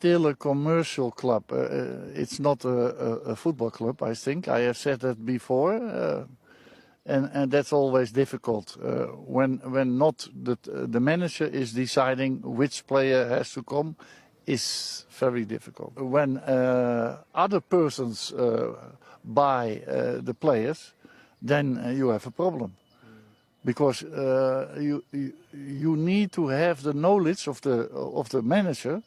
Still a commercial club. It's not a football club, I think. I have said that before. And that's always difficult when not the manager is deciding which player has to come. Is very difficult. When other persons buy the players, then you have a problem, because you need to have the knowledge of the manager,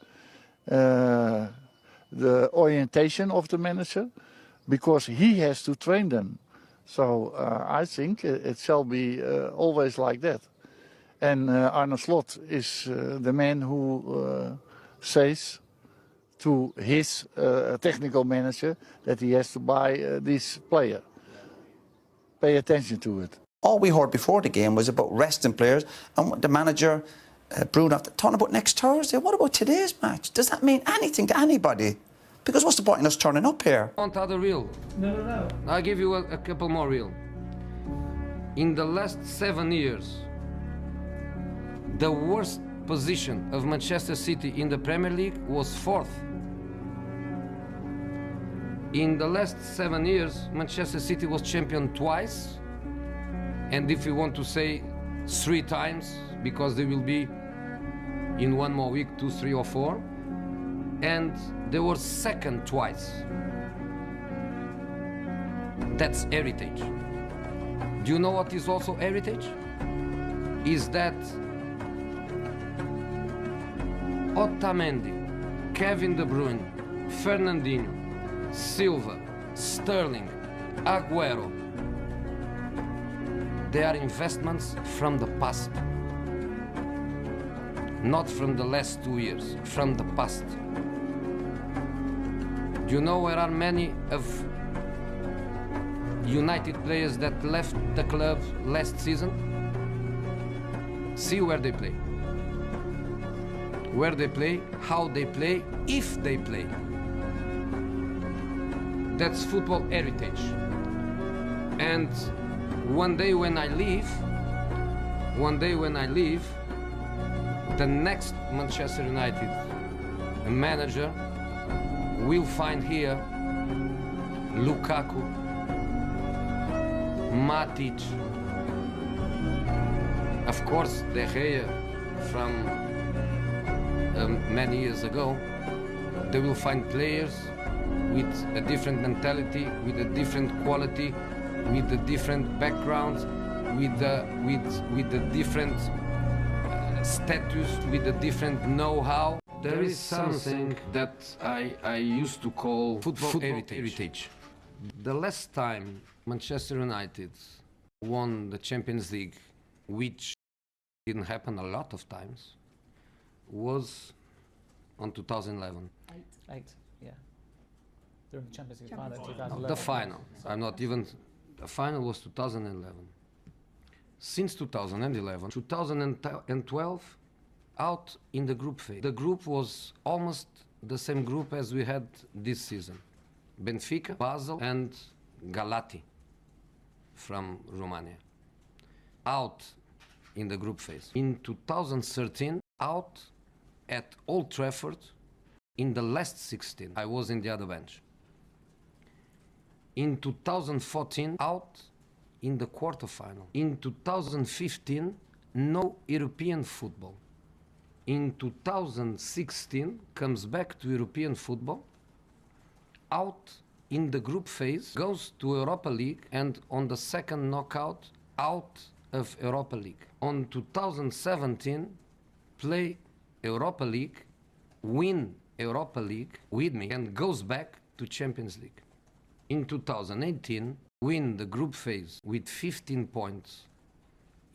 the orientation of the manager, because he has to train them. So I think it shall be always like that. And Arne Slot is the man who says to his technical manager that he has to buy this player. Pay attention to it. All we heard before the game was about resting players, and the manager, Bruno, talking about next Thursday. What about today's match? Does that mean anything to anybody? Because what's the point in us turning up here? Want other reel? No. I'll give you a couple more reel. In the last 7 years, the worst position of Manchester City in the Premier League was 4th. In the last 7 years, Manchester City was champion twice, and if you want to say 3 times, because they will be in one more week, 2, 3 or 4, and they were second twice. That's heritage. Do you know what is also heritage? Is that Otamendi, Kevin De Bruyne, Fernandinho, Silva, Sterling, Aguero, they are investments from the past. Not from the last 2 years, from the past. Do you know there are many of United players that left the club last season? See where they play. Where they play, how they play, if they play. That's football heritage. And one day when I leave, the next Manchester United manager will find here Lukaku, Matic, of course De Gea from many years ago. They will find players with a different mentality, with a different quality, with a different background, with a different status, with a different know-how. There is something that I used to call football heritage. The last time Manchester United won the Champions League, which didn't happen a lot of times, was on 2011. Eight, yeah. During the Champions League final, No, 2011. the final. I'm not even. The final was 2011. Since 2011, 2012, out in the group phase. The group was almost the same group as we had this season. Benfica, Basel, and Galati from Romania. Out in the group phase. In 2013, out at Old Trafford in the last 16. I was in the other bench. In 2014, out in the quarterfinal. In 2015, no European football. In 2016, comes back to European football, out in the group phase, goes to Europa League, and on the second knockout, out of Europa League. On 2017, play Europa League, win Europa League with me, and goes back to Champions League. In 2018, win the group phase with 15 points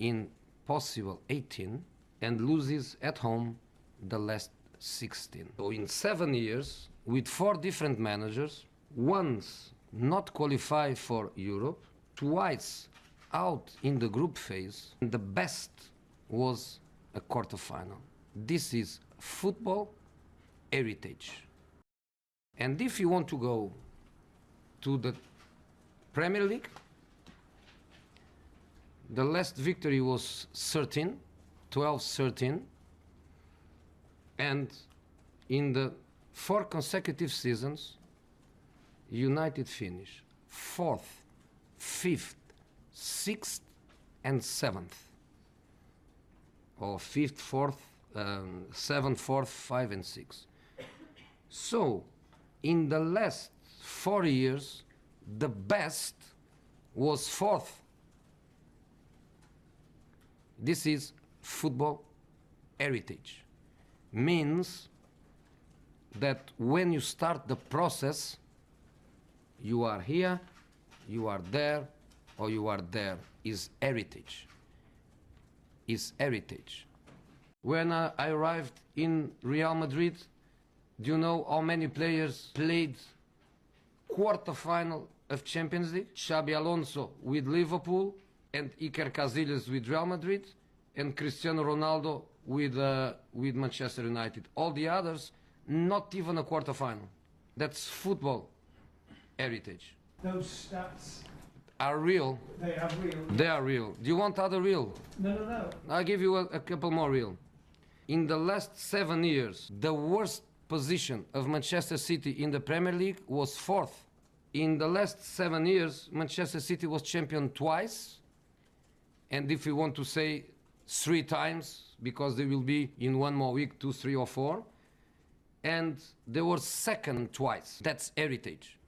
in possible 18, and loses at home the last 16. So in 7 years, with 4 different managers, once not qualify for Europe, twice out in the group phase, and the best was a quarterfinal. This is football heritage. And if you want to go to the Premier League, the last victory was 12-13, and in the 4 consecutive seasons, United finish 4th, 5th, 6th and 7th. Or 5th, 4th, 7th, 4th, 5 and 6. So, in the last 4 years, the best was 4th. This is football heritage. Means that when you start the process, you are here, you are there, or you are there, is heritage. Is heritage. When I arrived in Real Madrid, do you know how many players played quarter-final of Champions League? Xabi Alonso with Liverpool, and Iker Casillas with Real Madrid, and Cristiano Ronaldo with Manchester United. All the others, not even a quarter-final. That's football heritage. Those stats Are real. they are real. They are real. Do you want other real? No. I'll give you a couple more real. In the last 7 years, the worst position of Manchester City in the Premier League was 4th. In the last 7 years, Manchester City was champion twice, and if you want to say 3 times, because they will be in one more week, 2, 3 or 4, and they were second twice. That's heritage.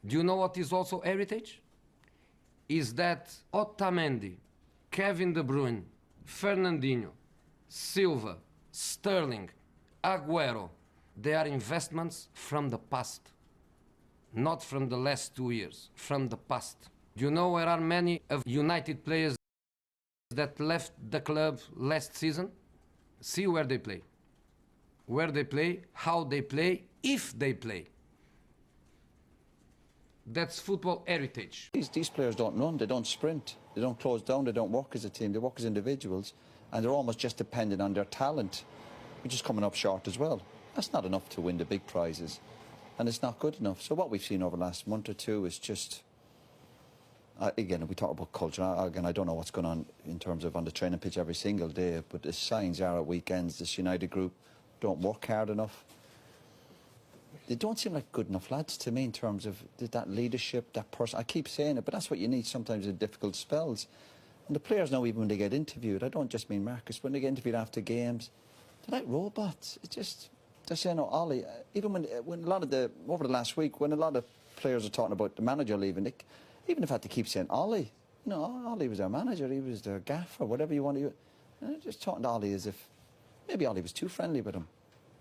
Do you know what is also heritage? Is that Otamendi, Kevin De Bruyne, Fernandinho, Silva, Sterling, Aguero, they are investments from the past. Not from the last 2 years, from the past. Do you know where are many of United players that left the club last season? See where they play. Where they play, how they play, if they play. That's football heritage. These players don't run, they don't sprint, they don't close down, they don't work as a team, they work as individuals, and they're almost just dependent on their talent, which is coming up short as well. That's not enough to win the big prizes, and it's not good enough. So what we've seen over the last month or two is just, again, we talk about culture. Again, I don't know what's going on in terms of on the training pitch every single day, but the signs are at weekends, this United group don't work hard enough. They don't seem like good enough lads to me in terms of that leadership, that person. I keep saying it, but that's what you need sometimes in difficult spells. And the players know even when they get interviewed, I don't just mean Marcus, when they get interviewed after games, they're like robots. It's just, they're saying, oh, Ollie, even when a lot of over the last week, when a lot of players are talking about the manager leaving, they even have had to keep saying Ollie. You know, Ollie was their manager, he was their gaffer, whatever you want to do. And they're just talking to Ollie as if maybe Ollie was too friendly with him.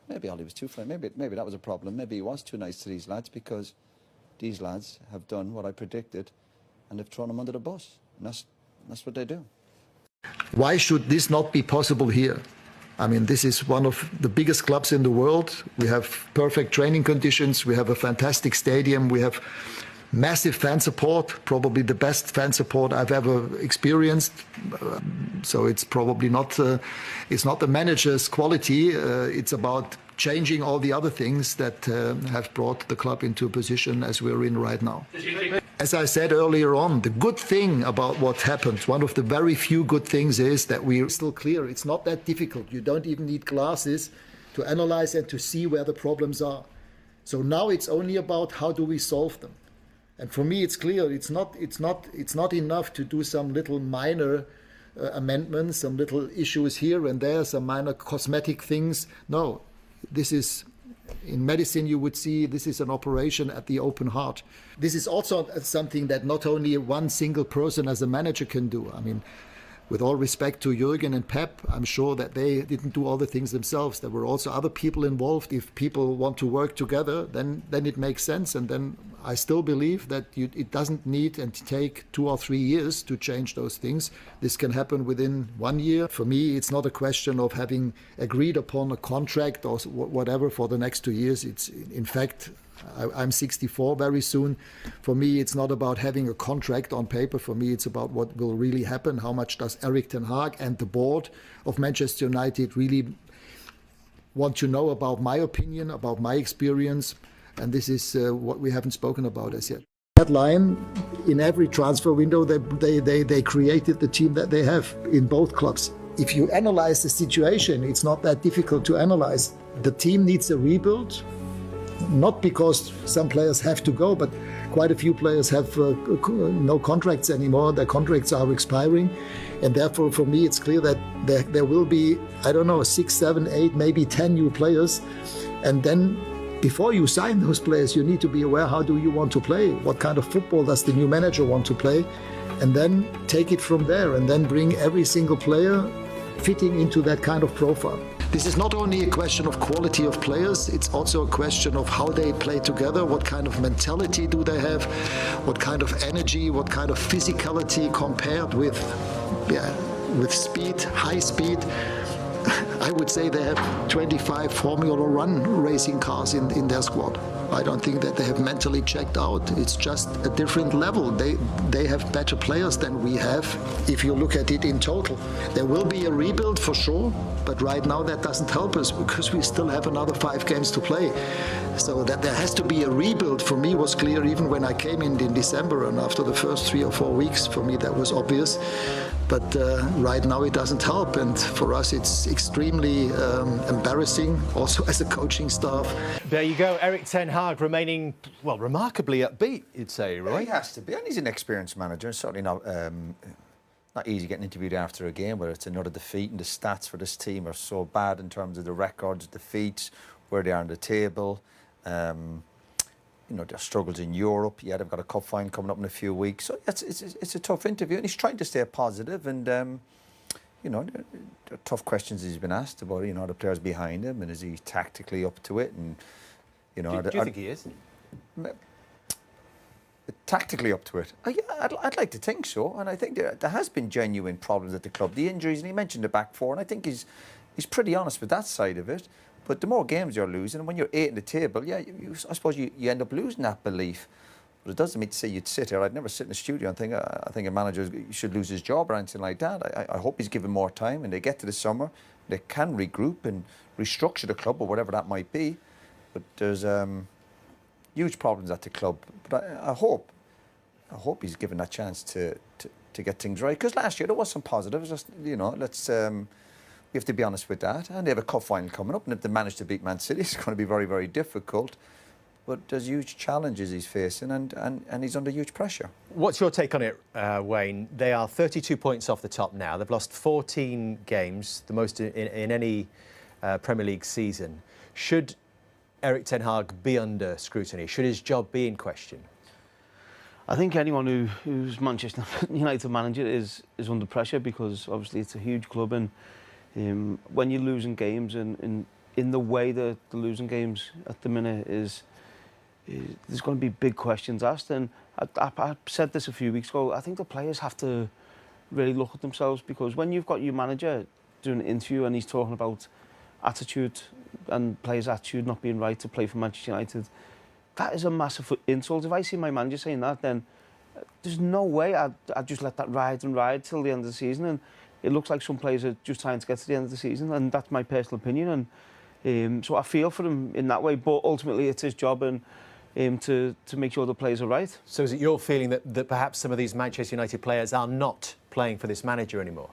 Maybe Ollie was too friendly. Maybe that was a problem. Maybe he was too nice to these lads, because these lads have done what I predicted and they've thrown him under the bus. And that's what they do. Why should this not be possible here? I mean, this is one of the biggest clubs in the world. We have perfect training conditions. We have a fantastic stadium. We have massive fan support, probably the best fan support I've ever experienced. So it's probably not, it's not the manager's quality. It's about changing all the other things that have brought the club into a position as we're in right now. As I said earlier on, the good thing about what happened, one of the very few good things, is that we're still clear. It's not that difficult. You don't even need glasses to analyze and to see where the problems are. So now it's only about how do we solve them. And for me, it's clear. It's not enough to do some little minor amendments, some little issues here and there, some minor cosmetic things. No, this is, in medicine, you would see this is an operation at the open heart. This is also something that not only one single person as a manager can do. I mean, with all respect to Jürgen and Pep, I'm sure that they didn't do all the things themselves. There were also other people involved. If people want to work together, then it makes sense. And then I still believe that it doesn't need and take 2 or 3 years to change those things. This can happen within 1 year. For me, it's not a question of having agreed upon a contract or whatever for the next 2 years. It's, in fact, I'm 64 very soon. For me, it's not about having a contract on paper. For me, it's about what will really happen. How much does Erik ten Hag and the board of Manchester United really want to know about my opinion, about my experience? And this is what we haven't spoken about as yet. That line, in every transfer window, they created the team that they have in both clubs. If you analyze the situation, it's not that difficult to analyze. the team needs a rebuild, not because some players have to go, but quite a few players have no contracts anymore. Their contracts are expiring. And therefore, for me, it's clear that there will be, I don't know, 6, 7, 8, maybe 10 new players. And then before you sign those players, you need to be aware, how do you want to play? What kind of football does the new manager want to play? And then take it from there and then bring every single player fitting into that kind of profile. This is not only a question of quality of players, it's also a question of how they play together, what kind of mentality do they have, what kind of energy, what kind of physicality compared with speed, high speed. I would say they have 25 Formula One racing cars in their squad. I don't think that they have mentally checked out. It's just a different level. They have better players than we have, if you look at it in total. There will be a rebuild for sure, but right now that doesn't help us because we still have another 5 games to play. So that there has to be a rebuild, for me, was clear even when I came in December, and after the first 3 or 4 weeks, for me that was obvious. But right now it doesn't help, and for us it's extremely embarrassing, also as a coaching staff. There you go, Erik ten Hag remaining, well, remarkably upbeat, you'd say, Roy? Yeah, he has to be, and he's an experienced manager, and certainly not easy getting interviewed after a game where it's another defeat, and the stats for this team are so bad in terms of the records, defeats, where they are on the table. You know, their struggles in Europe. Yeah, they've got a cup final coming up in a few weeks. So it's a tough interview, and he's trying to stay positive. And you know, there are tough questions he's been asked about. You know, the players behind him, and is he tactically up to it? And you know, do you think he is? Tactically up to it? Yeah, I'd like to think so. And I think there has been genuine problems at the club. The injuries, and he mentioned the back four, and I think he's pretty honest with that side of it. But the more games you're losing, and when you're 8 in the table, yeah, I suppose you end up losing that belief. But it doesn't mean to say you'd sit here. I'd never sit in the studio and think, I think a manager should lose his job or anything like that. I hope he's given more time, and they get to the summer, they can regroup and restructure the club or whatever that might be. But there's huge problems at the club. But I hope he's given that chance to get things right. Because last year there was some positives. Just, you know, let's. We have to be honest with that. And they have a cup final coming up, and if they manage to beat Man City, it's going to be very, very difficult. But there's huge challenges he's facing, and he's under huge pressure. What's your take on it, Wayne? They are 32 points off the top now. They've lost 14 games, the most in any Premier League season. Should Erik ten Hag be under scrutiny? Should his job be in question? I think anyone who's Manchester United manager is under pressure, because obviously it's a huge club, and when you're losing games and in the way that the losing games at the minute is there's going to be big questions asked. And I said this a few weeks ago, I think the players have to really look at themselves, because when you've got your manager doing an interview and he's talking about attitude and players' attitude not being right to play for Manchester United, that is a massive insult. If I see my manager saying that, then there's no way I'd just let that ride till the end of the season. And it looks like some players are just trying to get to the end of the season, and that's my personal opinion. And so I feel for him in that way, but ultimately it's his job and to make sure the players are right. So is it your feeling that perhaps some of these Manchester United players are not playing for this manager anymore?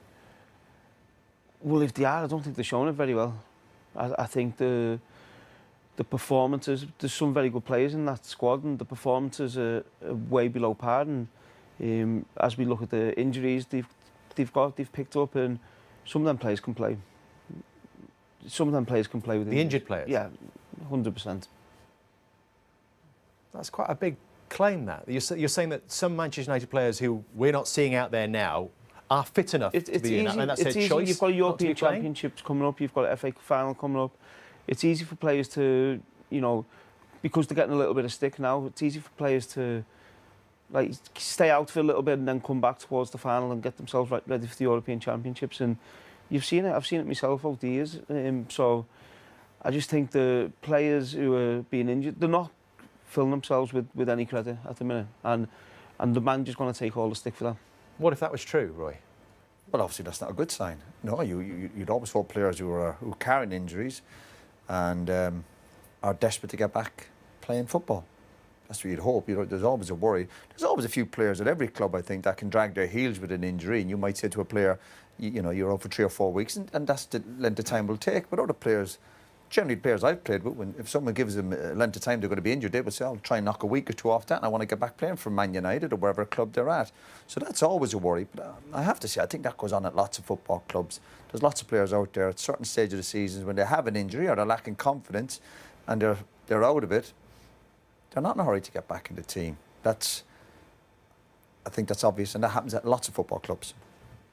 Well, if they are, I don't think they're showing it very well. I think the performances, there's some very good players in that squad, and the performances are way below par. And as we look at the injuries they've picked up, and some of them players can play. Some of them players can play with the injured players? Yeah, 100%. That's quite a big claim, that. You're saying that some Manchester United players who we're not seeing out there now are fit enough to be in, and that's it's their easy. choice. You've got European Championships coming up, you've got an FA final coming up. It's easy for players to, you know, because they're getting a little bit of stick now, it's easy for players to like stay out for a little bit and then come back towards the final and get themselves ready for the European Championships. And you've seen it, I've seen it myself over the years. So I just think the players who are being injured, they're not filling themselves with any credit at the minute. And the manager's going to take all the stick for that. What if that was true, Roy? Well, obviously that's not a good sign. No, you'd always hope players who carrying injuries and are desperate to get back playing football. That's what you'd hope. You know, there's always a worry. There's always a few players at every club, I think, that can drag their heels with an injury, and you might say to a player, you know, you're out for 3 or 4 weeks, and that's the length of time will take. But other players generally players I've played with, if someone gives them a length of time they're going to be injured, they would say, I'll try and knock a week or two off that and I want to get back playing for Man United or wherever club they're at. So that's always a worry. But I have to say, I think that goes on at lots of football clubs. There's lots of players out there at certain stages of the seasons when they have an injury or they're lacking confidence and they're out of it, they're not in a hurry to get back in the team. I think that's obvious, and that happens at lots of football clubs.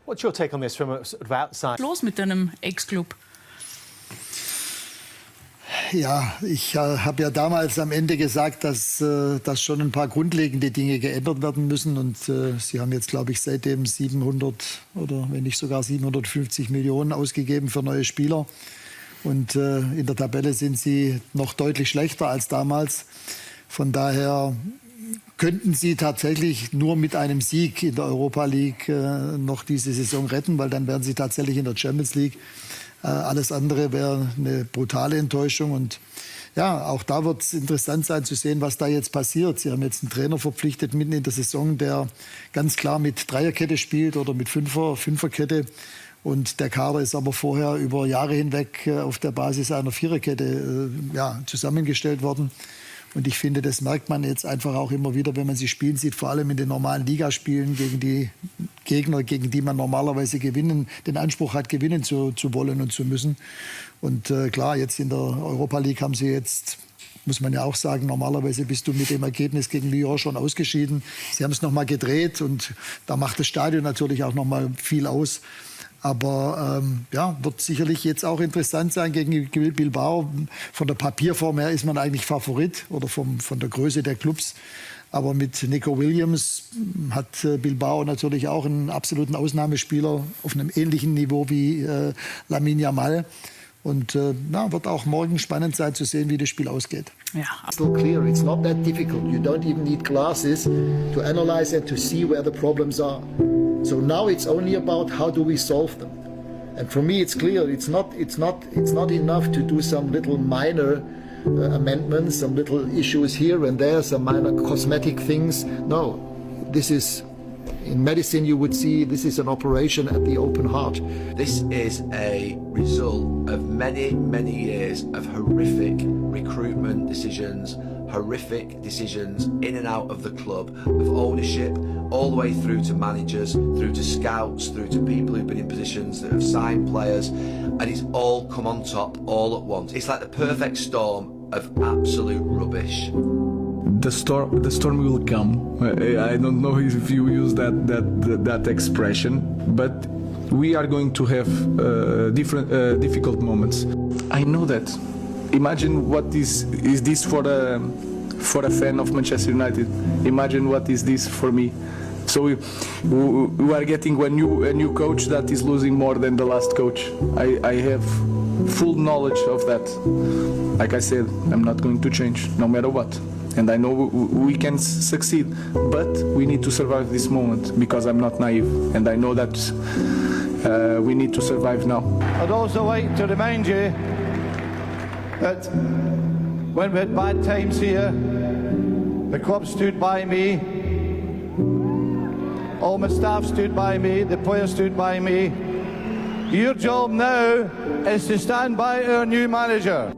What's your take on this from a sort of outside? Los mit deinem Ex-Club? Ja, ich habe ja damals am Ende gesagt, dass schon ein paar grundlegende Dinge geändert werden müssen. Und Sie haben jetzt, glaube ich, seitdem 700 oder wenn nicht sogar 750 Millionen ausgegeben für neue Spieler. Und in der Tabelle sind Sie noch deutlich schlechter als damals. Von daher könnten Sie tatsächlich nur mit einem Sieg in der Europa League noch diese Saison retten, weil dann wären Sie tatsächlich in der Champions League. Alles andere wäre eine brutale Enttäuschung. Und ja, auch da wird es interessant sein zu sehen, was da jetzt passiert. Sie haben jetzt einen Trainer verpflichtet mitten in der Saison, der ganz klar mit Dreierkette spielt oder mit Fünferkette. Und der Kader ist aber vorher über Jahre hinweg auf der Basis einer Viererkette zusammengestellt worden. Und ich finde, das merkt man jetzt einfach auch immer wieder, wenn man sie spielen sieht, vor allem in den normalen Ligaspielen gegen die Gegner, gegen die man normalerweise den Anspruch hat, gewinnen zu wollen und zu müssen. Und klar, jetzt in der Europa League haben sie jetzt, muss man ja auch sagen, normalerweise bist du mit dem Ergebnis gegen Lyon schon ausgeschieden. Sie haben es nochmal gedreht und da macht das Stadion natürlich auch nochmal viel aus. Aber wird sicherlich jetzt auch interessant sein gegen Bilbao. Von der Papierform her ist man eigentlich Favorit oder von der Größe der Clubs. Aber mit Nico Williams hat Bilbao natürlich auch einen absoluten Ausnahmespieler auf einem ähnlichen Niveau wie Lamine Yamal. Und wird auch morgen spannend sein zu sehen, wie das Spiel ausgeht. Ja. Still clear, it's not that difficult. You don't even need glasses to analyze and to see where the problems are. So now it's only about how do we solve them. And for me it's clear, it's not enough to do some little minor amendments, some little issues here and there, some minor cosmetic things. No, this is, in medicine you would see, this is an operation at the open heart. This is a result of many, many years of horrific recruitment decisions, horrific decisions in and out of the club, of ownership, all the way through to managers, through to scouts, through to people who've been in positions that have signed players, and it's all come on top all at once. It's like the perfect storm of absolute rubbish. The storm will come. I don't know if you use that expression, but we are going to have difficult moments. I know that. Imagine what is this for a fan of Manchester United. Imagine what is this for me. So we are getting a new coach that is losing more than the last coach. I have full knowledge of that. Like I said, I'm not going to change, no matter what. And I know we can succeed, but we need to survive this moment because I'm not naive. And I know that we need to survive now. I'd also like to remind you that when we had bad times here, the club stood by me, all my staff stood by me, the players stood by me. Your job now is to stand by our new manager.